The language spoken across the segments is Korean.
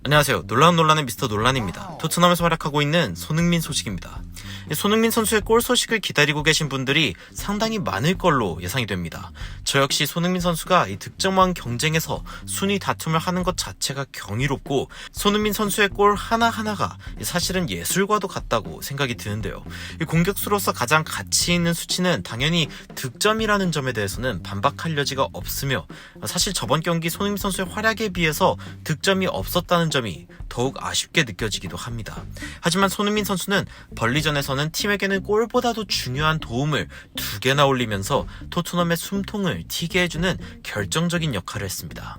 안녕하세요. 놀라운 논란의 미스터 논란입니다. 토트넘에서 활약하고 있는 손흥민 소식입니다. 손흥민 선수의 골 소식을 기다리고 계신 분들이 상당히 많을 걸로 예상이 됩니다. 저 역시 손흥민 선수가 이 득점왕 경쟁에서 순위 다툼을 하는 것 자체가 경이롭고, 손흥민 선수의 골 하나하나가 사실은 예술과도 같다고 생각이 드는데요. 공격수로서 가장 가치 있는 수치는 당연히 득점이라는 점에 대해서는 반박할 여지가 없으며, 사실 저번 경기 손흥민 선수의 활약에 비해서 득점이 없었다는 점이 더욱 아쉽게 느껴지기도 합니다. 하지만 손흥민 선수는 벌리전에서는 팀에게는 골보다도 중요한 도움을 2개나 올리면서 토트넘의 숨통을 튀게 해주는 결정적인 역할을 했습니다.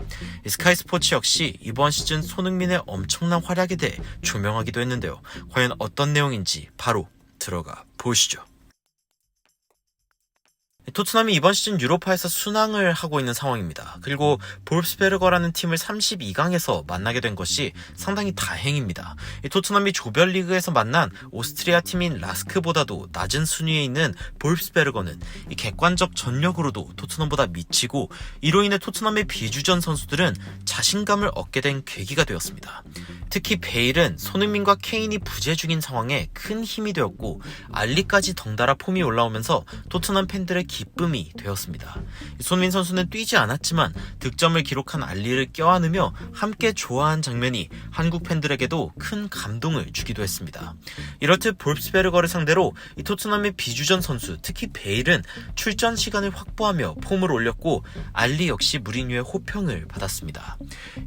스카이 스포츠 역시 이번 시즌 손흥민의 엄청난 활약에 대해 조명하기도 했는데요. 과연 어떤 내용인지 바로 들어가 보시죠. 토트넘이 이번 시즌 유로파에서 순항을 하고 있는 상황입니다. 그리고 볼프스베르거라는 팀을 32강에서 만나게 된 것이 상당히 다행입니다. 토트넘이 조별리그에서 만난 오스트리아 팀인 라스크보다도 낮은 순위에 있는 볼프스베르거는 객관적 전력으로도 토트넘보다 미치고, 이로 인해 토트넘의 비주전 선수들은 자신감을 얻게 된 계기가 되었습니다. 특히 베일은 손흥민과 케인이 부재 중인 상황에 큰 힘이 되었고, 알리까지 덩달아 폼이 올라오면서 토트넘 팬들의 기쁨이 되었습니다. 손흥민 선수는 뛰지 않았지만 득점을 기록한 알리를 껴안으며 함께 좋아한 장면이 한국 팬들에게도 큰 감동을 주기도 했습니다. 이렇듯 볼프스베르거를 상대로 이 토트넘의 비주전 선수, 특히 베일은 출전 시간을 확보하며 폼을 올렸고, 알리 역시 무리뉴의 호평을 받았습니다.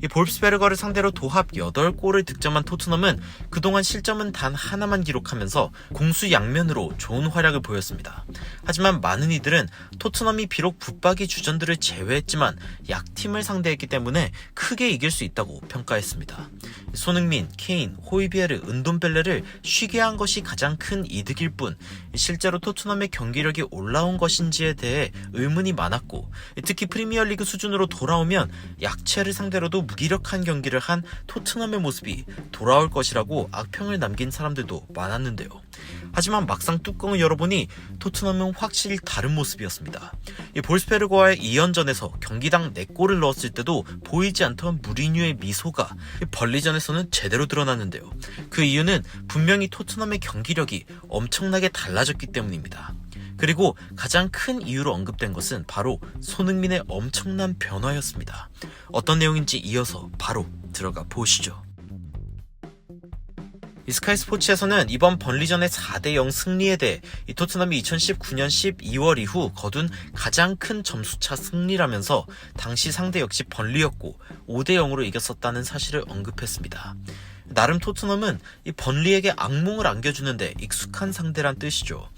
이 볼프스베르거를 상대로 도합 8골을 득점한 토트넘은 그동안 실점은 단 하나만 기록하면서 공수 양면으로 좋은 활약을 보였습니다. 하지만 많은 이들은 토트넘이 비록 붙박이 주전들을 제외했지만 약팀을 상대했기 때문에 크게 이길 수 있다고 평가했습니다. 손흥민, 케인, 호이비에르, 은돈벨레를 쉬게 한 것이 가장 큰 이득일 뿐, 실제로 토트넘의 경기력이 올라온 것인지에 대해 의문이 많았고, 특히 프리미어리그 수준으로 돌아오면 약체를 상대로도 무기력한 경기를 한 토트넘의 모습이 돌아올 것이라고 악평을 남긴 사람들도 많았는데요. 하지만 막상 뚜껑을 열어보니 토트넘은 확실히 다른 모습이었습니다. 이 볼스베르거와의 2연전에서 경기당 4골을 넣었을 때도 보이지 않던 무리뉴의 미소가 벌리전에서는 제대로 드러났는데요. 그 이유는 분명히 토트넘의 경기력이 엄청나게 달라졌기 때문입니다. 그리고 가장 큰 이유로 언급된 것은 바로 손흥민의 엄청난 변화였습니다. 어떤 내용인지 이어서 바로 들어가 보시죠. 스카이 스포츠에서는 이번 번리전의 4대0 승리에 대해 이 토트넘이 2019년 12월 이후 거둔 가장 큰 점수차 승리라면서 당시 상대 역시 번리였고 5대0으로 이겼었다는 사실을 언급했습니다. 나름 토트넘은 이 번리에게 악몽을 안겨주는데 익숙한 상대란 뜻이죠.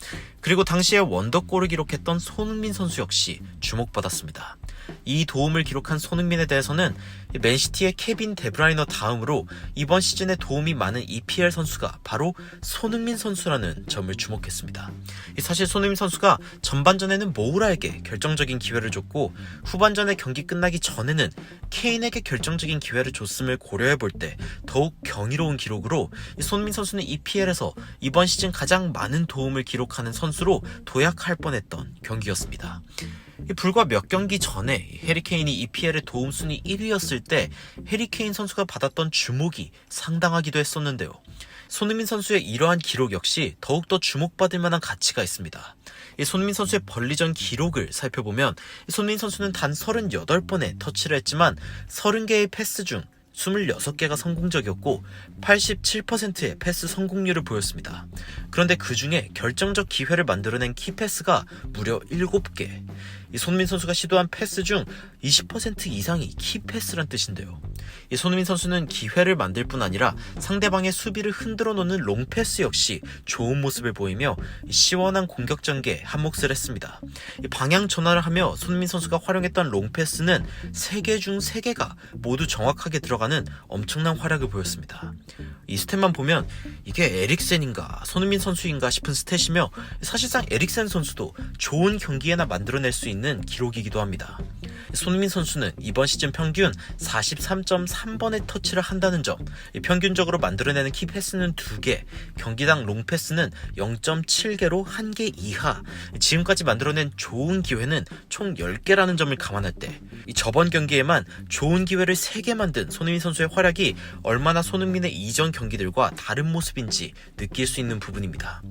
그리고 당시에 원더골을 기록했던 손흥민 선수 역시 주목받았습니다. 이 도움을 기록한 손흥민에 대해서는 맨시티의 케빈 데브라이너 다음으로 이번 시즌에 도움이 많은 EPL 선수가 바로 손흥민 선수라는 점을 주목했습니다. 사실 손흥민 선수가 전반전에는 모우라에게 결정적인 기회를 줬고, 후반전에 경기 끝나기 전에는 케인에게 결정적인 기회를 줬음을 고려해볼 때 더욱 경이로운 기록으로 손흥민 선수는 EPL에서 이번 시즌 가장 많은 도움을 기록하는 선수로 도약할 뻔했던 경기였습니다. 불과 몇 경기 전에 해리케인이 EPL의 도움 순위 1위였을 때 해리케인 선수가 받았던 주목이 상당하기도 했었는데요. 손흥민 선수의 이러한 기록 역시 더욱더 주목받을 만한 가치가 있습니다. 손흥민 선수의 벌리전 기록을 살펴보면 손흥민 선수는 단 38번의 터치를 했지만 30개의 패스 중 26개가 성공적이었고 87%의 패스 성공률을 보였습니다. 그런데 그 중에 결정적 기회를 만들어낸 키패스가 무려 7개. 이 손흥민 선수가 시도한 패스 중 20% 이상이 키패스란 뜻인데요. 이 손흥민 선수는 기회를 만들 뿐 아니라 상대방의 수비를 흔들어 놓는 롱패스 역시 좋은 모습을 보이며 시원한 공격 전개에 한몫을 했습니다. 이 방향 전환을 하며 손흥민 선수가 활용했던 롱패스는 3개 중 3개가 모두 정확하게 들어가는 엄청난 활약을 보였습니다. 이 스탯만 보면 이게 에릭센인가 손흥민 선수인가 싶은 스탯이며, 사실상 에릭센 선수도 좋은 경기에나 만들어낼 수 있는 기록이기도 합니다. 손흥민 선수는 이번 시즌 평균 43.3번의 터치를 한다는 점, 평균적으로 만들어내는 키 패스는 2개, 경기당 롱 패스는 0.7개로 1개 이하, 지금까지 만들어낸 좋은 기회는 총 10개라는 점을 감안할 때 저번 경기에만 좋은 기회를 3개 만든 손흥민 선수의 활약이 얼마나 손흥민의 이전 경기들과 다른 모습인지 느낄 수 있는 부분입니다.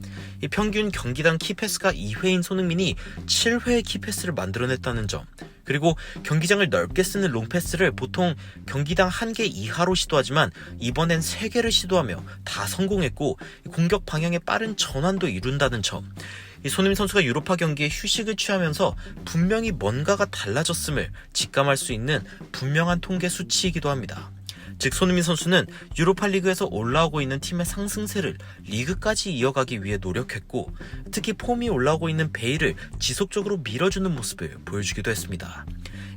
이 평균 경기당 키패스가 2회인 손흥민이 7회의 키패스를 만들어냈다는 점, 그리고 경기장을 넓게 쓰는 롱패스를 보통 경기당 1개 이하로 시도하지만 이번엔 3개를 시도하며 다 성공했고 공격 방향의 빠른 전환도 이룬다는 점, 이 손흥민 선수가 유로파 경기에 휴식을 취하면서 분명히 뭔가가 달라졌음을 직감할 수 있는 분명한 통계 수치이기도 합니다. 즉 손흥민 선수는 유로파 리그에서 올라오고 있는 팀의 상승세를 리그까지 이어가기 위해 노력했고, 특히 폼이 올라오고 있는 베일을 지속적으로 밀어주는 모습을 보여주기도 했습니다.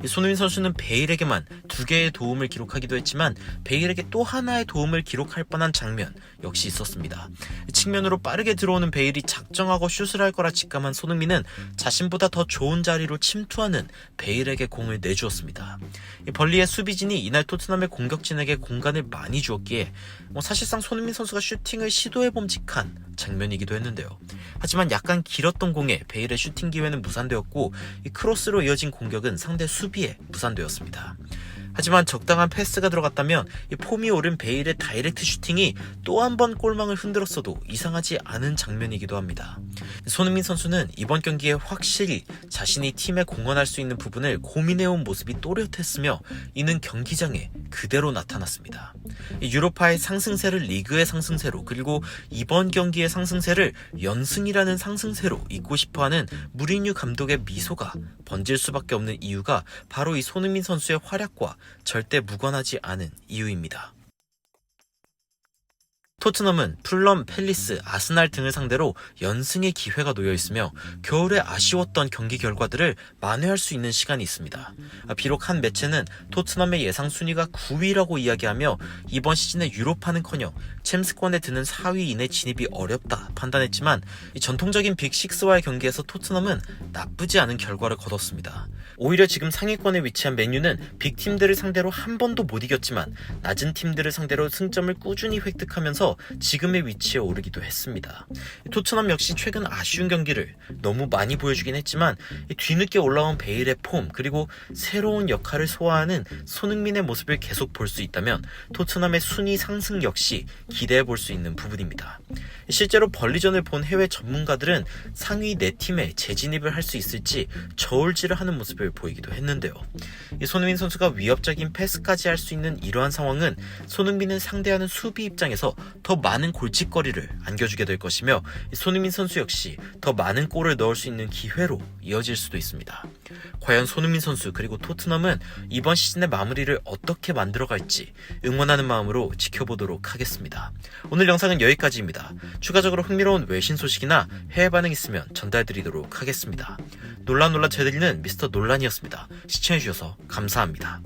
손흥민 선수는 베일에게만 2개의 도움을 기록하기도 했지만 베일에게 또 하나의 도움을 기록할 뻔한 장면 역시 있었습니다. 측면으로 빠르게 들어오는 베일이 작정하고 슛을 할 거라 직감한 손흥민은 자신보다 더 좋은 자리로 침투하는 베일에게 공을 내주었습니다. 벌리의 수비진이 이날 토트넘의 공격진에게 공간을 많이 주었기에 사실상 손흥민 선수가 슈팅을 시도해봄직한 장면이기도 했는데요. 하지만 약간 길었던 공에 베일의 슈팅 기회는 무산되었고 이 크로스로 이어진 공격은 상대 수비에 무산되었습니다. 하지만 적당한 패스가 들어갔다면 이 폼이 오른 베일의 다이렉트 슈팅이 또 한 번 골망을 흔들었어도 이상하지 않은 장면이기도 합니다. 손흥민 선수는 이번 경기에 확실히 자신이 팀에 공헌할 수 있는 부분을 고민해온 모습이 또렷했으며 이는 경기장에 그대로 나타났습니다. 유로파의 상승세를 리그의 상승세로, 그리고 이번 경기의 상승세를 연승이라는 상승세로 잇고 싶어하는 무리뉴 감독의 미소가 번질 수밖에 없는 이유가 바로 이 손흥민 선수의 활약과 절대 무관하지 않은 이유입니다. 토트넘은 풀럼, 팰리스, 아스날 등을 상대로 연승의 기회가 놓여있으며 겨울에 아쉬웠던 경기 결과들을 만회할 수 있는 시간이 있습니다. 비록 한 매체는 토트넘의 예상 순위가 9위라고 이야기하며 이번 시즌의 유로파는커녕 챔스권에 드는 4위 이내 진입이 어렵다 판단했지만 이 전통적인 빅6와의 경기에서 토트넘은 나쁘지 않은 결과를 거뒀습니다. 오히려 지금 상위권에 위치한 맨유는 빅팀들을 상대로 한 번도 못 이겼지만 낮은 팀들을 상대로 승점을 꾸준히 획득하면서 지금의 위치에 오르기도 했습니다. 토트넘 역시 최근 아쉬운 경기를 너무 많이 보여주긴 했지만 뒤늦게 올라온 베일의 폼, 그리고 새로운 역할을 소화하는 손흥민의 모습을 계속 볼 수 있다면 토트넘의 순위 상승 역시 기대해 볼 수 있는 부분입니다. 실제로 벌리전을 본 해외 전문가들은 상위 4팀에 재진입을 할 수 있을지 저울질을 하는 모습을 보이기도 했는데요. 손흥민 선수가 위협적인 패스까지 할 수 있는 이러한 상황은 손흥민을 상대하는 수비 입장에서 더 많은 골칫거리를 안겨주게 될 것이며 손흥민 선수 역시 더 많은 골을 넣을 수 있는 기회로 이어질 수도 있습니다. 과연 손흥민 선수 그리고 토트넘은 이번 시즌의 마무리를 어떻게 만들어갈지 응원하는 마음으로 지켜보도록 하겠습니다. 오늘 영상은 여기까지입니다. 추가적으로 흥미로운 외신 소식이나 해외 반응 있으면 전달드리도록 하겠습니다. 놀라 제드리는 미스터 논란이었습니다. 시청해주셔서 감사합니다.